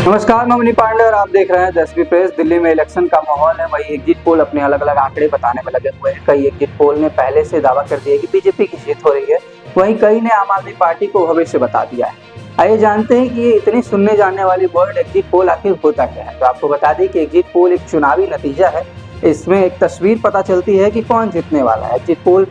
नमस्कार, मैं मनी पांडे और आप देख रहे हैं 10वीं प्रेस। दिल्ली में इलेक्शन का माहौल है, वही एग्जिट पोल अपने अलग अलग आंकड़े बताने में लगे हुए हैं। कई एग्जिट पोल ने पहले से दावा कर दिया कि बीजेपी की जीत हो रही है, वहीं कई ने आम आदमी पार्टी को भविष्य बता दिया है। आइए जानते हैं कि ये इतनी सुनने जाने वाली वर्ड एग्जिट पोल आखिर होता क्या है। तो आपको बता दें कि एग्जिट पोल एक चुनावी नतीजा है। इसमें एक तस्वीर पता चलती है कि कौन जीतने वाला है। एग्जिट पोल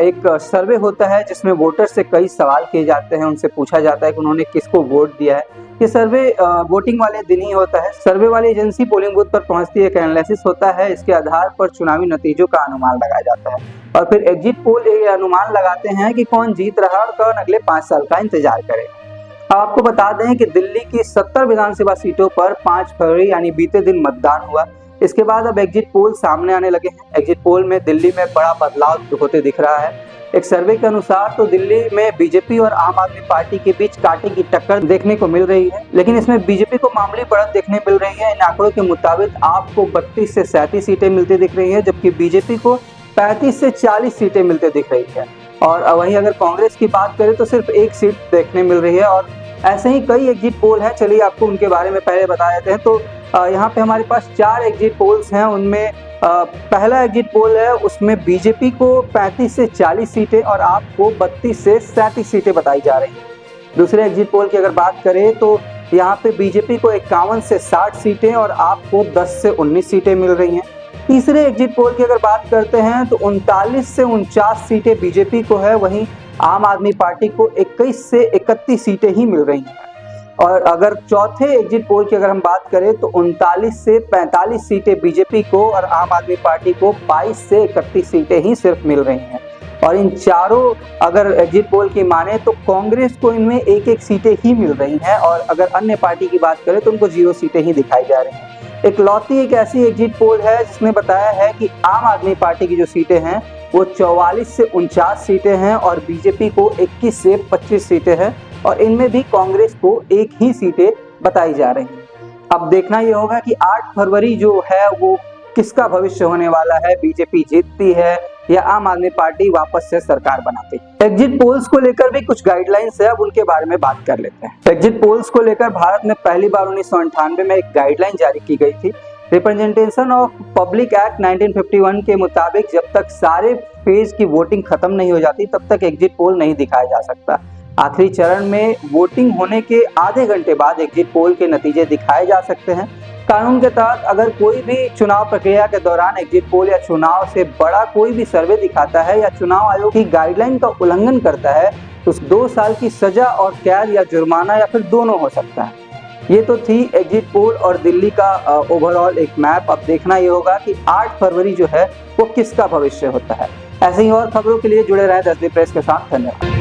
एक सर्वे होता है जिसमें वोटर से कई सवाल किए जाते हैं, उनसे पूछा जाता है कि उन्होंने किसको वोट दिया है। ये सर्वे वोटिंग वाले दिन ही होता है। सर्वे वाली एजेंसी पोलिंग बूथ पर पहुंचती है, एक एनालिसिस होता है, इसके आधार पर चुनावी नतीजों का अनुमान लगाया जाता है और फिर एग्जिट पोल ये अनुमान लगाते हैं कि कौन जीत रहा और कौन अगले 5 साल का इंतजार करेगा। आपको बता दें कि दिल्ली की 70 विधानसभा सीटों पर 5 फरवरी यानी बीते दिन मतदान हुआ। इसके बाद अब एग्जिट पोल सामने आने लगे हैं। एग्जिट पोल में दिल्ली में बड़ा बदलाव होते दिख रहा है। एक सर्वे के अनुसार तो दिल्ली में बीजेपी और आम आदमी पार्टी के बीच कांटे की टक्कर देखने को मिल रही है, लेकिन इसमें बीजेपी को मामूली बढ़त देखने मिल रही है। इन आंकड़ों के मुताबिक आपको 32 से 37 सीटें मिलती दिख रही है, जबकि बीजेपी को 35 से 40 सीटें मिलती दिख रही है। और वहीं अगर कांग्रेस की बात करें तो सिर्फ 1 सीट देखने मिल रही है। और ऐसे ही कई एग्जिट पोल हैं, चलिए आपको उनके बारे में पहले बता देते हैं। तो यहाँ पे हमारे पास 4 एग्जिट पोल्स हैं। उनमें पहला एग्जिट पोल है, उसमें बीजेपी को 35 से 40 सीटें और आपको 32 से 37 सीटें बताई जा रही हैं। दूसरे एग्जिट पोल की अगर बात करें तो यहाँ पे बीजेपी को 51 से 60 सीटें और आपको 10 से 19 सीटें मिल रही हैं। तीसरे एग्जिट पोल की अगर बात करते हैं तो 39 से 49 सीटें बीजेपी को है, वहीं आम आदमी पार्टी को 21 से 31 सीटें ही मिल रही हैं। और अगर चौथे एग्जिट पोल की अगर हम बात करें तो 39 से 45 सीटें बीजेपी को और आम आदमी पार्टी को 22 से 31 सीटें ही सिर्फ मिल रही हैं। और इन चारों अगर एग्जिट पोल की माने तो कांग्रेस को इनमें 1-1 सीटें ही मिल रही हैं और अगर अन्य पार्टी की बात करें तो उनको 0 सीटें ही दिखाई जा रही हैं। इकलौती एक ऐसी एग्जिट पोल है जिसने बताया है कि आम आदमी पार्टी की जो सीटें हैं वो 44 से 49 सीटें हैं और बीजेपी को 21 से 25 सीटें हैं और इनमें भी कांग्रेस को 1 ही सीटें बताई जा रही हैं। अब देखना ये होगा कि 8 फरवरी जो है वो किसका भविष्य होने वाला है, बीजेपी जीतती है या आम आदमी पार्टी वापस से सरकार बनाती है। एग्जिट पोल्स को लेकर भी कुछ गाइडलाइंस है, अब उनके बारे में बात कर लेते हैं। एग्जिट पोल्स को लेकर भारत में पहली बार 1998 में एक गाइडलाइन जारी की गई थी। रिप्रेजेंटेशन ऑफ पब्लिक एक्ट 1951 के मुताबिक जब तक सारे फेज की वोटिंग खत्म नहीं हो जाती तब तक एग्जिट पोल नहीं दिखाया जा सकता। आखिरी चरण में वोटिंग होने के आधे घंटे बाद एग्जिट पोल के नतीजे दिखाए जा सकते हैं। कानून के तहत अगर कोई भी चुनाव प्रक्रिया के दौरान एग्जिट पोल या चुनाव से बड़ा कोई भी सर्वे दिखाता है या चुनाव आयोग की गाइडलाइन का उल्लंघन करता है तो 2 साल की सजा और कैद या जुर्माना या फिर दोनों हो सकता है। ये तो थी एग्जिट पोल और दिल्ली का ओवरऑल एक मैप। अब देखना ये होगा कि 8 फरवरी जो है वो किसका भविष्य होता है। ऐसे ही और खबरों के लिए जुड़े रहे 10वीं प्रेस के साथ। धन्यवाद।